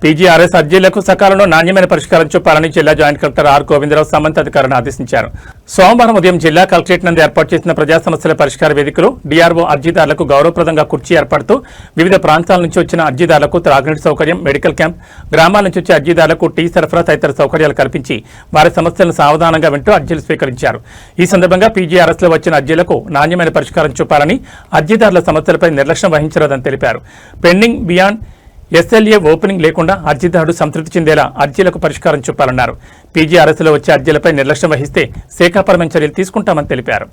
PGRS అర్జీలకు సకాలంలో నాణ్యమైన పరిష్కారం చూపాలని జిల్లా జాయింట్ కలెక్టర్ ఆర్ గోవిందరావు సంబంధిత అధికారులను ఆదేశించారు. సోమవారం ఉదయం జిల్లా కలెక్టరేట్ నందు ఏర్పాటు చేసిన ప్రజా సమస్యల పరిష్కార వేదికలో డీఆర్ఓ అర్జీదారులకు గౌరవప్రదంగా కుర్చీ ఏర్పాటుతో వివిధ ప్రాంతాల నుంచి వచ్చిన అర్జీదారులకు త్రాగునీటి సౌకర్యం, మెడికల్ క్యాంప్, గ్రామాల నుంచి వచ్చే అర్జీదారులకు టీ సరఫరా తదితర సౌకర్యాలు కల్పించి వారి సమస్యలను సావధానంగా వింటూ అర్జీలు స్వీకరించారు. ఈ సందర్భంగా పీజీఆర్ఎస్ లో వచ్చిన అర్జీలకు నాణ్యమైన పరిష్కారం చూపాలని, అర్జీదారుల సమస్యలపై నిర్లక్ష్యం వహించరాదని తెలిపారు. పెండింగ్ బియాండ్ ఎస్ఎల్ఏ ఓపెనింగ్ లేకుండా అర్జీదారుడు సంతృప్తి చెందేలా అర్జీలకు పరిష్కారం చూపాలన్నారు. పీజీఆర్ఎస్ లో వచ్చే అర్జీలపై నిర్లక్ష్యం వహిస్తే శాఖాపరమైన చర్యలు తీసుకుంటామని తెలిపారు.